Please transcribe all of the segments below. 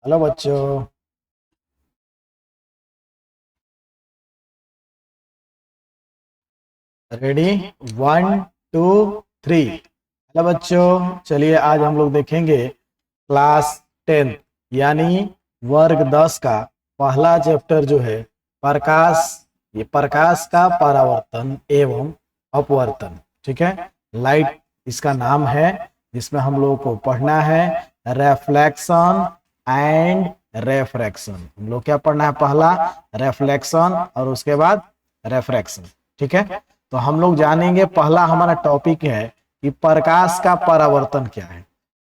Hello बच्चों। Ready? 1 2 3। Hello बच्चों, चलिए आज हम लोग देखेंगे क्लास 10 यानी वर्ग 10 का पहला चैप्टर जो है प्रकाश। ये प्रकाश का परावर्तन एवं अपवर्तन। ठीक है, लाइट इसका नाम है, जिसमें हम लोगों को पढ़ना है रेफ्लेक्शन एंड रेफ्रैक्शन। हम लोग क्या पढ़ना है? पहला रेफ्लेक्शन और उसके बाद रेफ्रैक्शन। ठीक है, तो हम लोग जानेंगे, पहला हमारा टॉपिक है कि प्रकाश का परावर्तन क्या है।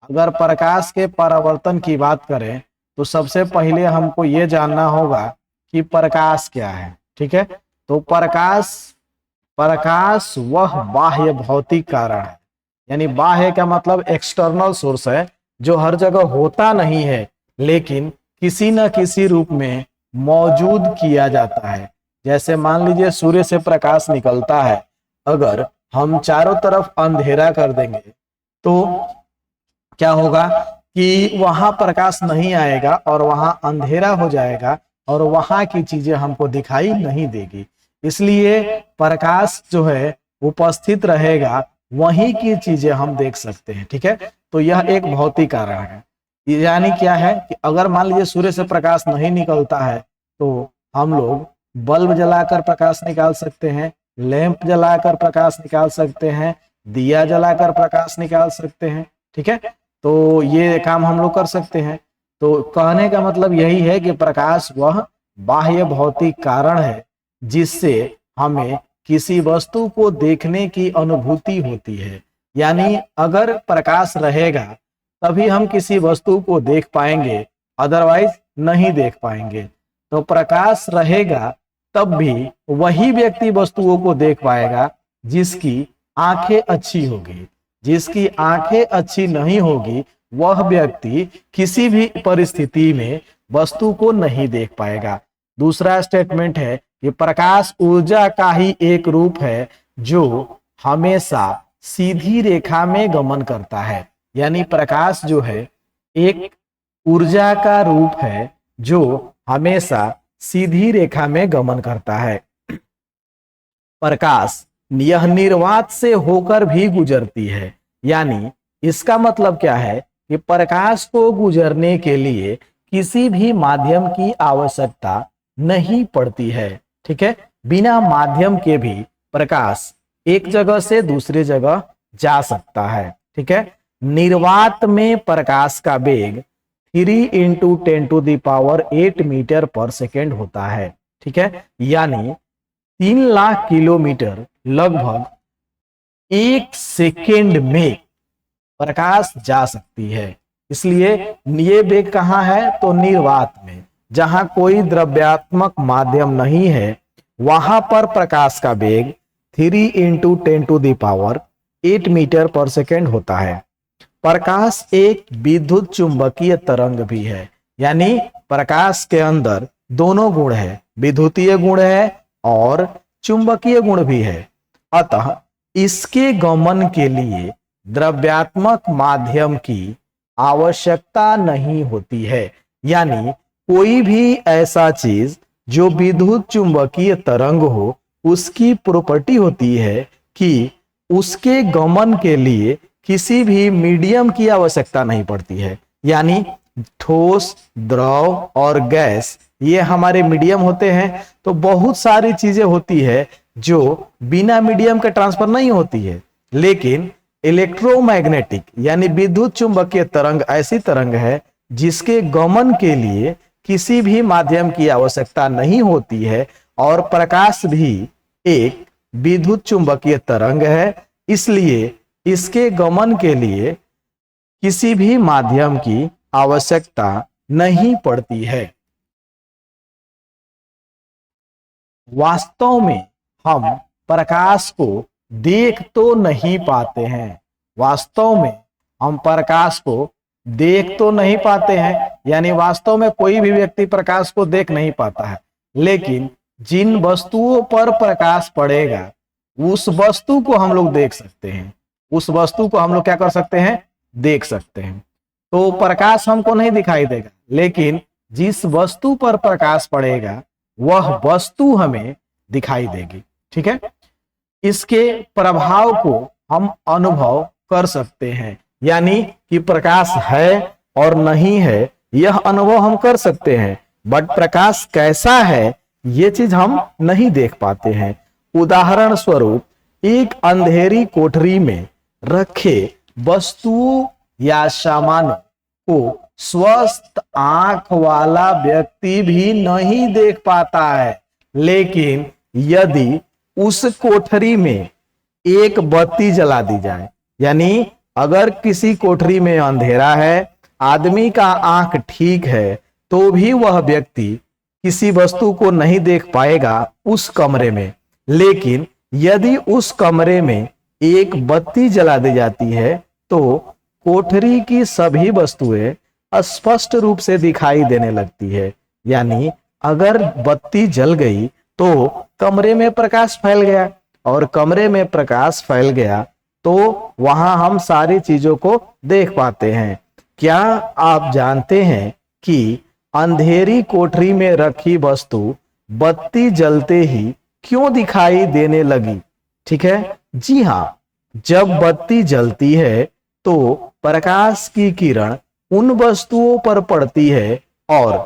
अगर प्रकाश के परावर्तन की बात करें तो सबसे पहले हमको ये जानना होगा कि प्रकाश क्या है। ठीक है, तो प्रकाश प्रकाश वह बाह्य भौतिक कारण है, यानी बाह्य का मतलब एक्सटर्नल सोर्स है, जो हर जगह होता नहीं है लेकिन किसी न किसी रूप में मौजूद किया जाता है। जैसे मान लीजिए सूर्य से प्रकाश निकलता है, अगर हम चारों तरफ अंधेरा कर देंगे तो क्या होगा कि वहां प्रकाश नहीं आएगा और वहां अंधेरा हो जाएगा और वहां की चीजें हमको दिखाई नहीं देगी। इसलिए प्रकाश जो है उपस्थित रहेगा, वहीं की चीजें हम देख सकते हैं। ठीक है, तो यह एक भौतिक कारण है। यानी क्या है कि अगर मान लीजिए सूर्य से प्रकाश नहीं निकलता है तो हम लोग बल्ब जलाकर प्रकाश निकाल सकते हैं, लैंप जलाकर प्रकाश निकाल सकते हैं, दिया जलाकर प्रकाश निकाल सकते हैं। ठीक है, तो ये काम हम लोग कर सकते हैं। तो कहने का मतलब यही है कि प्रकाश वह बाह्य भौतिक कारण है जिससे हमें किसी वस्तु को देखने की अनुभूति होती है। यानी अगर प्रकाश रहेगा तभी हम किसी वस्तु को देख पाएंगे, अदरवाइज नहीं देख पाएंगे। तो प्रकाश रहेगा तब भी वही व्यक्ति वस्तुओं को देख पाएगा जिसकी आंखें अच्छी होगी। जिसकी आंखें अच्छी नहीं होगी वह व्यक्ति किसी भी परिस्थिति में वस्तु को नहीं देख पाएगा। दूसरा स्टेटमेंट है कि प्रकाश ऊर्जा का ही एक रूप है जो हमेशा सीधी रेखा में गमन करता है। यानी प्रकाश जो है एक ऊर्जा का रूप है जो हमेशा सीधी रेखा में गमन करता है। प्रकाश यह निर्वात से होकर भी गुजरती है। यानी इसका मतलब क्या है कि प्रकाश को गुजरने के लिए किसी भी माध्यम की आवश्यकता नहीं पड़ती है। ठीक है, बिना माध्यम के भी प्रकाश एक जगह से दूसरी जगह जा सकता है। ठीक है, निर्वात में प्रकाश का वेग 3 × 10⁸ मीटर पर सेकेंड होता है। ठीक है, यानी 3 लाख किलोमीटर लगभग 1 सेकेंड में प्रकाश जा सकती है। इसलिए ये वेग कहाँ है? तो निर्वात में, जहां कोई द्रव्यात्मक माध्यम नहीं है, वहां पर प्रकाश का वेग 3 × 10⁸ मीटर पर सेकेंड होता है। प्रकाश एक विद्युत चुंबकीय तरंग भी है। यानी प्रकाश के अंदर दोनों गुण है, विद्युतीय गुण है और चुंबकीय गुण भी है। अतः इसके गमन के लिए द्रव्यात्मक माध्यम की आवश्यकता नहीं होती है। यानी कोई भी ऐसा चीज जो विद्युत चुंबकीय तरंग हो, उसकी प्रॉपर्टी होती है कि उसके गमन के लिए किसी भी मीडियम की आवश्यकता नहीं पड़ती है। यानी ठोस, द्रव और गैस ये हमारे मीडियम होते हैं। तो बहुत सारी चीजें होती है जो बिना मीडियम के ट्रांसफर नहीं होती है, लेकिन इलेक्ट्रोमैग्नेटिक यानी विद्युत चुंबकीय तरंग ऐसी तरंग है जिसके गमन के लिए किसी भी माध्यम की आवश्यकता नहीं होती है। और प्रकाश भी एक विद्युत चुंबकीय तरंग है, इसलिए इसके गमन के लिए किसी भी माध्यम की आवश्यकता नहीं पड़ती है। वास्तव में हम प्रकाश को देख तो नहीं पाते हैं। वास्तव में हम प्रकाश को देख तो नहीं पाते हैं, यानी वास्तव में कोई भी व्यक्ति प्रकाश को देख नहीं पाता है, लेकिन जिन वस्तुओं पर प्रकाश पड़ेगा उस वस्तु को हम लोग देख सकते हैं। उस वस्तु को हम लोग क्या कर सकते हैं? देख सकते हैं। तो प्रकाश हमको नहीं दिखाई देगा, लेकिन जिस वस्तु पर प्रकाश पड़ेगा वह वस्तु हमें दिखाई देगी। ठीक है, इसके प्रभाव को हम अनुभव कर सकते हैं, यानी कि प्रकाश है और नहीं है यह अनुभव हम कर सकते हैं, बट प्रकाश कैसा है ये चीज हम नहीं देख पाते हैं। उदाहरण स्वरूप एक अंधेरी कोठरी में रखे वस्तुओं या सामानों को स्वस्थ आंख वाला व्यक्ति भी नहीं देख पाता है, लेकिन यदि उस कोठरी में एक बत्ती जला दी जाए, यानी अगर किसी कोठरी में अंधेरा है, आदमी का आंख ठीक है, तो भी वह व्यक्ति किसी वस्तु को नहीं देख पाएगा उस कमरे में, लेकिन यदि उस कमरे में एक बत्ती जला दी जाती है तो कोठरी की सभी वस्तुएं स्पष्ट रूप से दिखाई देने लगती है। यानी अगर बत्ती जल गई तो कमरे में प्रकाश फैल गया, और कमरे में प्रकाश फैल गया तो वहां हम सारी चीजों को देख पाते हैं। क्या आप जानते हैं कि अंधेरी कोठरी में रखी वस्तु बत्ती जलते ही क्यों दिखाई देने लगी? ठीक है, जी हाँ, जब बत्ती जलती है तो प्रकाश की किरण उन वस्तुओं पर पड़ती है और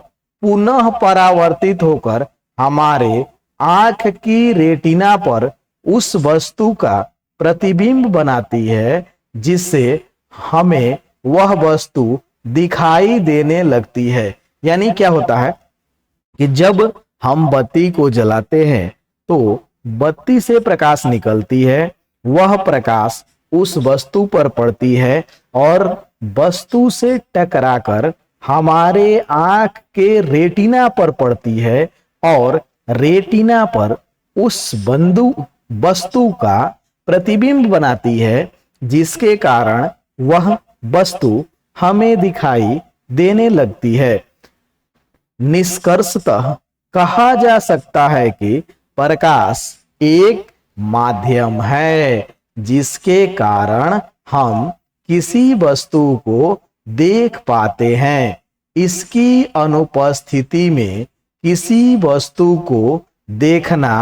पुनः परावर्तित होकर हमारे आंख की रेटिना पर उस वस्तु का प्रतिबिंब बनाती है, जिससे हमें वह वस्तु दिखाई देने लगती है। यानी क्या होता है कि जब हम बत्ती को जलाते हैं तो बत्ती से प्रकाश निकलती है, वह प्रकाश उस वस्तु पर पड़ती है और वस्तु से टकराकर हमारे आंख के रेटिना पर पड़ती है, और रेटिना पर उस वस्तु का प्रतिबिंब बनाती है, जिसके कारण वह वस्तु हमें दिखाई देने लगती है। निष्कर्षतः कहा जा सकता है कि प्रकाश एक माध्यम है जिसके कारण हम किसी वस्तु को देख पाते हैं। इसकी अनुपस्थिति में किसी वस्तु को देखना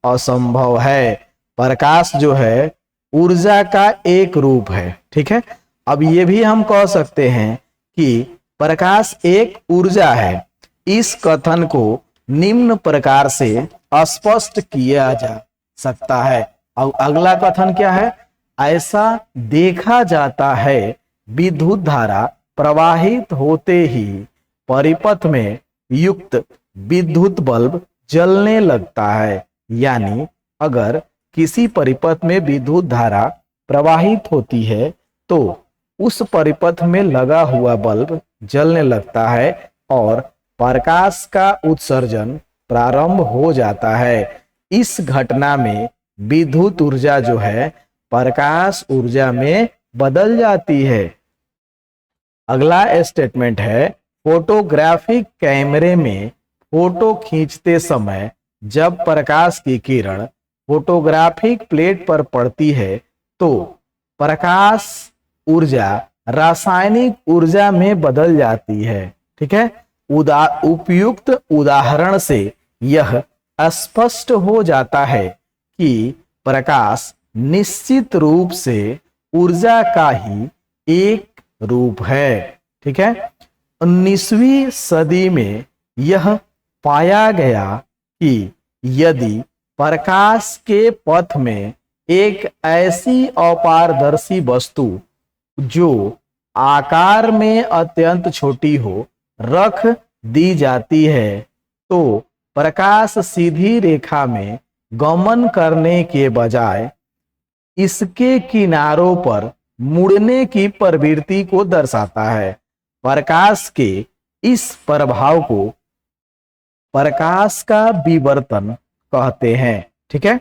असंभव है। प्रकाश जो है ऊर्जा का एक रूप है। ठीक है, अब ये भी हम कह सकते हैं कि प्रकाश एक ऊर्जा है। इस कथन को निम्न प्रकार से स्पष्ट किया जा सकता है। और अगला कथन क्या है? ऐसा देखा जाता है विद्युत धारा प्रवाहित होते ही परिपथ में युक्त विद्युत बल्ब जलने लगता है। यानी अगर किसी परिपथ में विद्युत धारा प्रवाहित होती है तो उस परिपथ में लगा हुआ बल्ब जलने लगता है और प्रकाश का उत्सर्जन प्रारंभ हो जाता है। इस घटना में विद्युत ऊर्जा जो है प्रकाश ऊर्जा में बदल जाती है। अगला स्टेटमेंट है, फोटोग्राफिक कैमरे में फोटो खींचते समय जब प्रकाश की किरण फोटोग्राफिक प्लेट पर पड़ती है तो प्रकाश ऊर्जा रासायनिक ऊर्जा में बदल जाती है। ठीक है, उपयुक्त उदाहरण से यह स्पष्ट हो जाता है कि प्रकाश निश्चित रूप से ऊर्जा का ही एक रूप है। ठीक है, 19वीं सदी में यह पाया गया कि यदि प्रकाश के पथ में एक ऐसी अपारदर्शी वस्तु जो आकार में अत्यंत छोटी हो रख दी जाती है तो प्रकाश सीधी रेखा में गमन करने के बजाय इसके किनारों पर मुड़ने की प्रवृत्ति को दर्शाता है। प्रकाश के इस प्रभाव को प्रकाश का विवर्तन कहते हैं। ठीक है,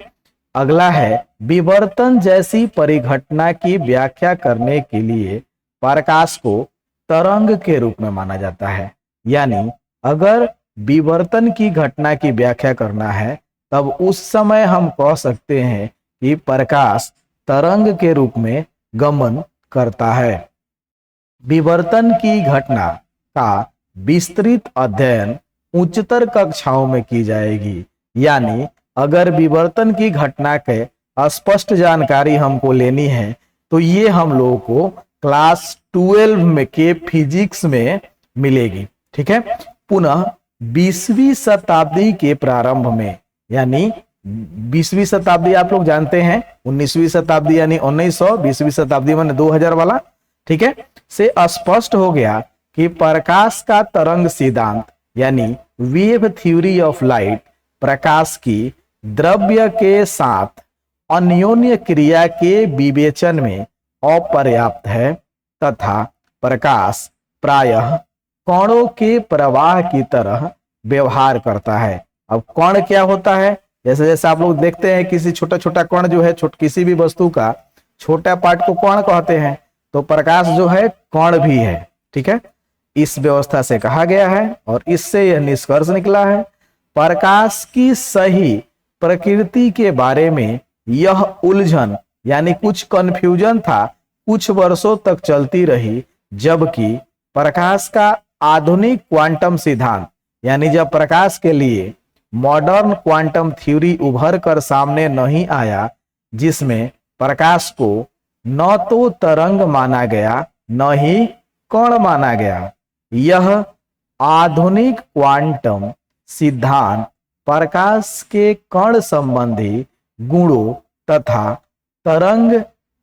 अगला है, विवर्तन जैसी परिघटना की व्याख्या करने के लिए प्रकाश को तरंग के रूप में माना जाता है। यानी अगर विवर्तन की घटना की व्याख्या करना है तब उस समय हम कह सकते हैं कि प्रकाश तरंग के रूप में गमन करता है। विवर्तन की घटना का विस्तृत अध्ययन उच्चतर कक्षाओं में की जाएगी। यानी अगर विवर्तन की घटना के स्पष्ट जानकारी हमको लेनी है तो ये हम लोगों को क्लास 12 में के फिजिक्स में मिलेगी। ठीक है। पुनः 20वीं शताब्दी के प्रारंभ में, यानी 20वीं शताब्दी आप लोग जानते हैं, 19वीं शताब्दी यानी 1900, 20वीं शताब्दी माने 2000 वाला, ठीक है, से स्पष्ट हो गया कि प्रकाश का तरंग सिद्धांत यानी वेव थ्योरी ऑफ लाइट प्रकाश की द्रव्य के साथ अन्योन्य क्रिया के विवेचन में अपर्याप्त है तथा प्रकाश प्रायः कणों के प्रवाह की तरह व्यवहार करता है। अब कण क्या होता है? जैसे जैसे आप लोग देखते हैं किसी छोटा छोटा कण जो है, किसी भी वस्तु का छोटा पार्ट को कण कहते हैं, तो प्रकाश जो है कण भी है। ठीक है। इस व्यवस्था से कहा गया है और इससे यह निष्कर्ष निकला है, प्रकाश की सही प्रकृति के बारे में यह उलझन यानी कुछ कंफ्यूजन था, कुछ वर्षों तक चलती रही, जबकि प्रकाश का आधुनिक क्वांटम सिद्धांत यानी जब प्रकाश के लिए मॉडर्न क्वांटम थ्योरी उभर कर सामने नहीं आया, जिसमें प्रकाश को न तो तरंग माना गया न ही कण माना गया। यह आधुनिक क्वांटम सिद्धांत प्रकाश के कण संबंधी गुणों तथा तरंग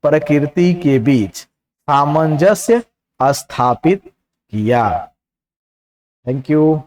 प्रकृति के बीच सामंजस्य स्थापित किया। Thank you.